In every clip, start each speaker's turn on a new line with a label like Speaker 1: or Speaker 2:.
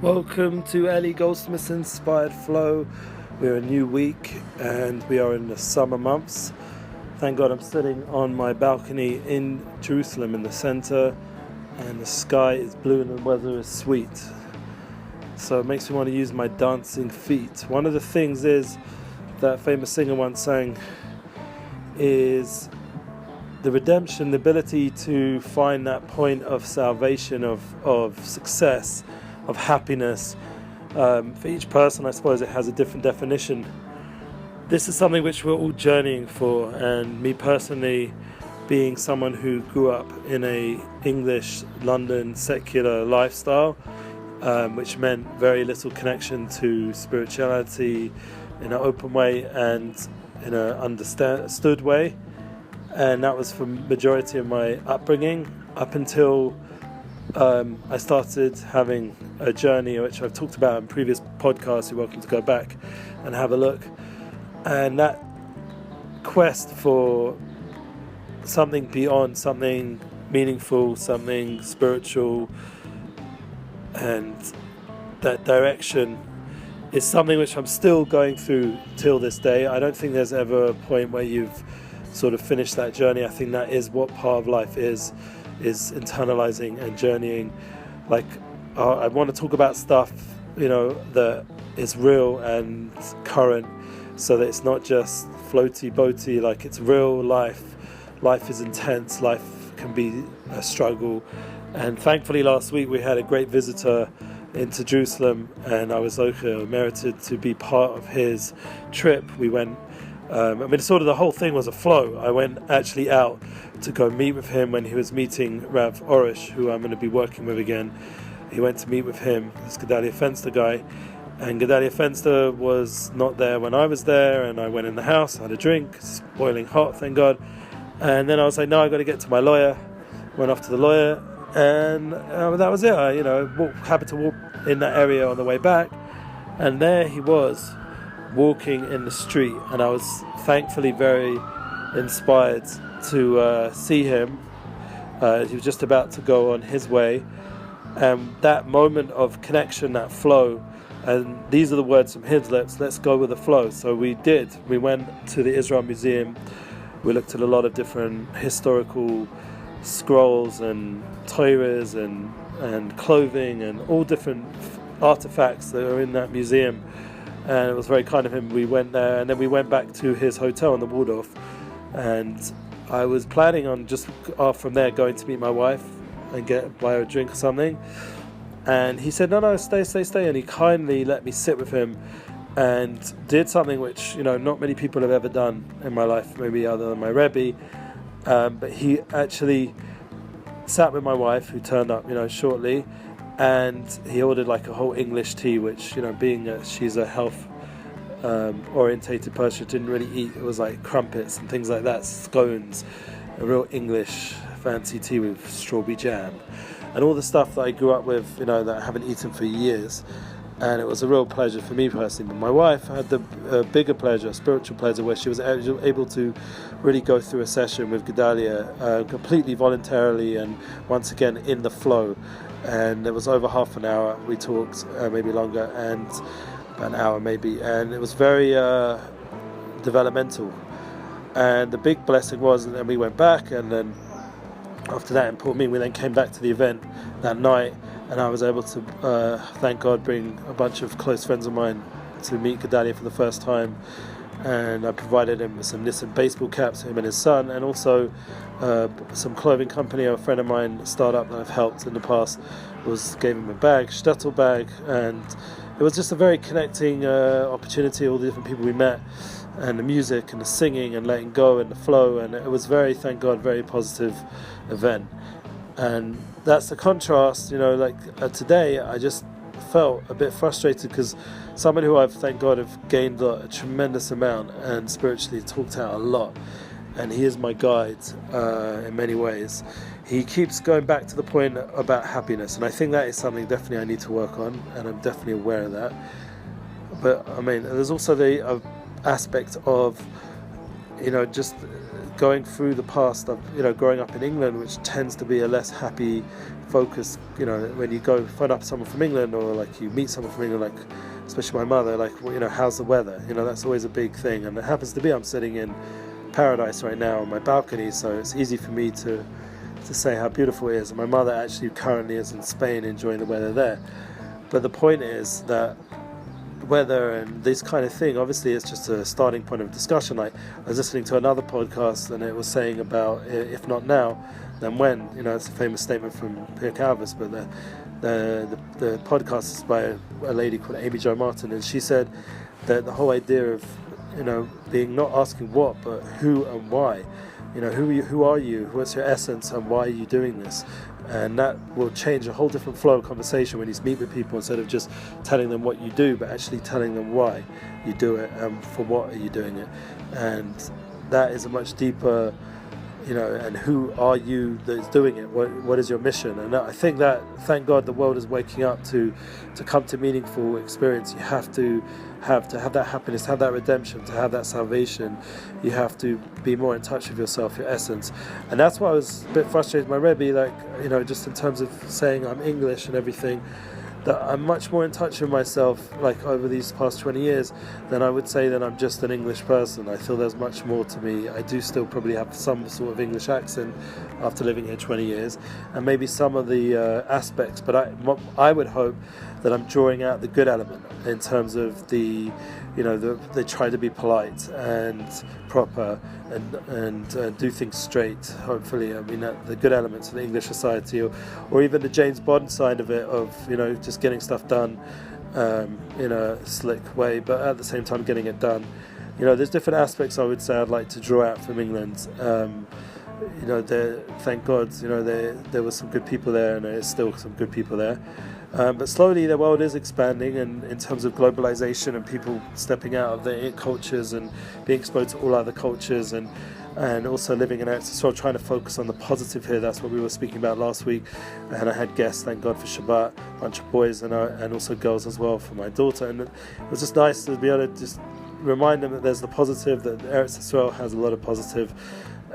Speaker 1: Welcome to Ellie Goldsmith's Inspired Flow. We're a new week and we are in the summer months. Thank God I'm sitting on my balcony in Jerusalem in the center, and the sky is blue and the weather is sweet. So it makes me want to use my dancing feet. One of the things is that famous singer once sang is the redemption, the ability to find that point of salvation, of success, of happiness. For each person, I suppose it has a different definition. This is something which we're all journeying for, and me personally, being someone who grew up in a English London secular lifestyle, which meant very little connection to spirituality in an open way and in an understood way, and that was for majority of my upbringing up until I started having a journey which I've talked about in previous podcasts. You're welcome to go back and have a look. And that quest for something beyond, something meaningful, something spiritual, and that direction is something which I'm still going through till this day. I don't think there's ever a point where you've sort of finished that journey. I think that is what part of life is internalizing and journeying. Like I want to talk about stuff, that is real and current, so that it's not just floaty boaty. Like, it's real life. Life is intense. Life can be a struggle. And thankfully last week we had a great visitor into Jerusalem, and I was merited to be part of his trip. We went sort of the whole thing was a flow. I went actually out to go meet with him when he was meeting Rav Orish, who I'm going to be working with again. He went to meet with him, this Gedalia Fenster guy, and Gedalia Fenster was not there when I was there, and I went in the house, had a drink, it's boiling hot, thank God, and then I was like, no, I got to get to my lawyer. Went off to the lawyer, and that was it. I happened to walk in that area on the way back, and there he was, walking in the street, and I was thankfully very inspired to see him. He was just about to go on his way, and that moment of connection, that flow, and these are the words from his lips, let's go with the flow. So we went to the Israel Museum. We looked at a lot of different historical scrolls and Torahs and clothing and all different artifacts that are in that museum. And it was very kind of him. We went there, and then we went back to his hotel in the Waldorf, and I was planning on just from there going to meet my wife and buy her a drink or something, and he said no, stay, and he kindly let me sit with him and did something which not many people have ever done in my life, maybe other than my Rebbe, but he actually sat with my wife, who turned up shortly, and he ordered like a whole English tea, which being she's a health orientated person, didn't really eat. It was like crumpets and things like that, scones, a real English fancy tea with strawberry jam and all the stuff that I grew up with, that I haven't eaten for years. And it was a real pleasure for me personally. But my wife had the bigger pleasure, spiritual pleasure, where she was able to really go through a session with Gedalia completely voluntarily and once again in the flow. And it was over half an hour. We talked, maybe longer, and an hour maybe. And it was very developmental. And the big blessing was, and then we went back, and then after that in Port Mean, we then came back to the event that night, and I was able to, thank God, bring a bunch of close friends of mine to meet Gedalia for the first time. And I provided him with some Nissan baseball caps, him and his son, and also some clothing company, a friend of mine, a startup that I've helped in the past, gave him a bag, shtetl bag, and it was just a very connecting opportunity, all the different people we met, and the music and the singing and letting go and the flow, and it was very, thank God, very positive event. And that's the contrast, today I just felt a bit frustrated because someone who I've, thank God, have gained a tremendous amount and spiritually talked out a lot, and he is my guide in many ways. He keeps going back to the point about happiness, and I think that is something definitely I need to work on, and I'm definitely aware of that. But there's also the aspect of just going through the past of, growing up in England, which tends to be a less happy focus, when you go phone up someone from England, or like you meet someone from England, like especially my mother, like, how's the weather? That's always a big thing. And it happens to be I'm sitting in paradise right now on my balcony, so it's easy for me to say how beautiful it is. And my mother actually currently is in Spain enjoying the weather there. But the point is that weather and this kind of thing, obviously it's just a starting point of discussion. Like, I was listening to another podcast and it was saying about, if not now, then when. It's a famous statement from Pirkei Avos, but the podcast is by a lady called Amy Jo Martin, and she said that the whole idea of being not asking what, but who and why. Who are you? What's your essence, and why are you doing this? And that will change a whole different flow of conversation when you meet with people, instead of just telling them what you do, but actually telling them why you do it and for what are you doing it. And that is a much deeper, and who are you that is doing it? What is your mission? And I think that, thank God, the world is waking up to come to meaningful experience. You have to have that happiness, have that redemption, to have that salvation. You have to be more in touch with yourself, your essence. And that's why I was a bit frustrated with my Rebbe, like, just in terms of saying I'm English and everything, that I'm much more in touch with myself, like, over these past 20 years, than I would say that I'm just an English person. I feel there's much more to me. I do still probably have some sort of English accent after living here 20 years, and maybe some of the aspects, but I would hope that I'm drawing out the good element, in terms of they try to be polite and proper and do things straight, hopefully. I mean, the good elements of the English society, or even the James Bond side of it, of just getting stuff done in a slick way, but at the same time getting it done. There's different aspects I would say I'd like to draw out from England. Thank God, there were some good people there, and there's still some good people there. But slowly the world is expanding, and in terms of globalization and people stepping out of their cultures and being exposed to all other cultures, and also living in Eretz Yisrael, trying to focus on the positive here. That's what we were speaking about last week, and I had guests, thank God, for Shabbat, a bunch of boys and also girls as well for my daughter, and it was just nice to be able to just remind them that there's the positive, that Eretz Yisrael has a lot of positive,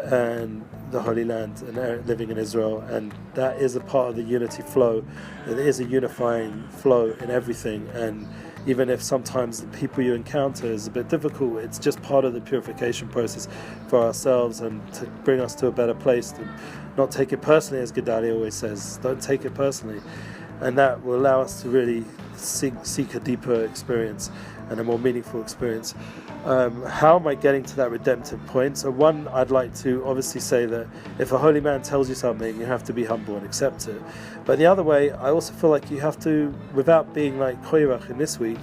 Speaker 1: and the Holy Land, and living in Israel, and that is a part of the unity flow. It is a unifying flow in everything, and even if sometimes the people you encounter is a bit difficult, it's just part of the purification process for ourselves, and to bring us to a better place, to not take it personally, as Gedali always says. Don't take it personally, and that will allow us to really seek a deeper experience and a more meaningful experience. How am I getting to that redemptive point? So one, I'd like to obviously say that if a holy man tells you something, you have to be humble and accept it. But the other way, I also feel like you have to, without being like Koirach in this week,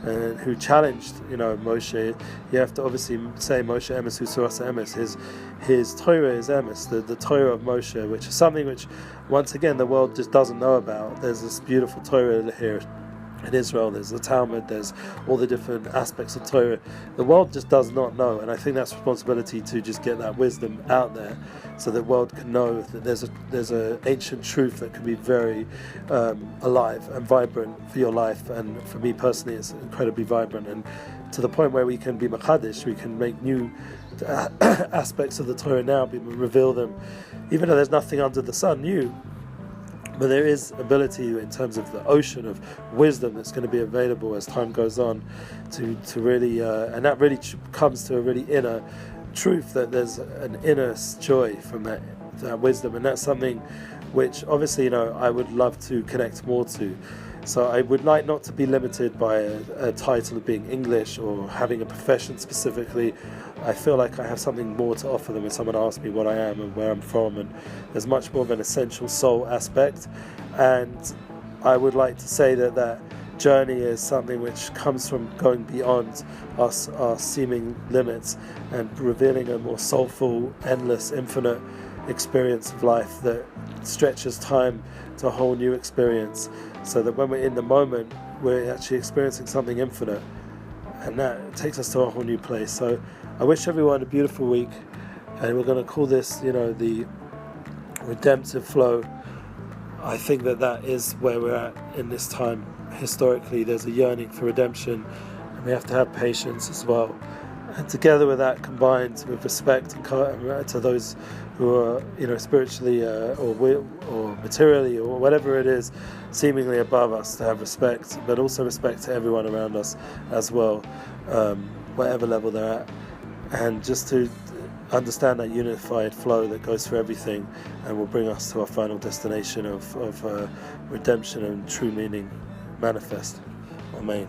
Speaker 1: who challenged, Moshe, you have to obviously say Moshe emes hu soras emes. His Torah is emes, the Torah of Moshe, which is something which, once again, the world just doesn't know about. There's this beautiful Torah here in Israel, there's the Talmud, there's all the different aspects of Torah. The world just does not know, and I think that's responsibility to just get that wisdom out there, so that the world can know that there's a ancient truth that can be very alive and vibrant for your life. And for me personally, it's incredibly vibrant, and to the point where we can be machadish, we can make new aspects of the Torah now, reveal them, even though there's nothing under the sun new. But there is ability in terms of the ocean of wisdom that's going to be available as time goes on, to really, and that really comes to a really inner truth, that there's an inner joy from that wisdom, and that's something which obviously I would love to connect more to. So I would like not to be limited by a title of being English or having a profession specifically. I feel like I have something more to offer them when someone asks me what I am and where I'm from, and there's much more of an essential soul aspect. And I would like to say that journey is something which comes from going beyond our seeming limits and revealing a more soulful, endless, infinite experience of life that stretches time to a whole new experience, so that when we're in the moment, we're actually experiencing something infinite, and that takes us to a whole new place. So I wish everyone a beautiful week, and we're going to call this, the redemptive flow. I think that is where we're at in this time. Historically, there's a yearning for redemption, and we have to have patience as well. And together with that, combined with respect to those who are, spiritually or materially or whatever it is, seemingly above us, to have respect, but also respect to everyone around us as well, whatever level they're at, and just to understand that unified flow that goes through everything and will bring us to our final destination of redemption and true meaning manifest. Amen.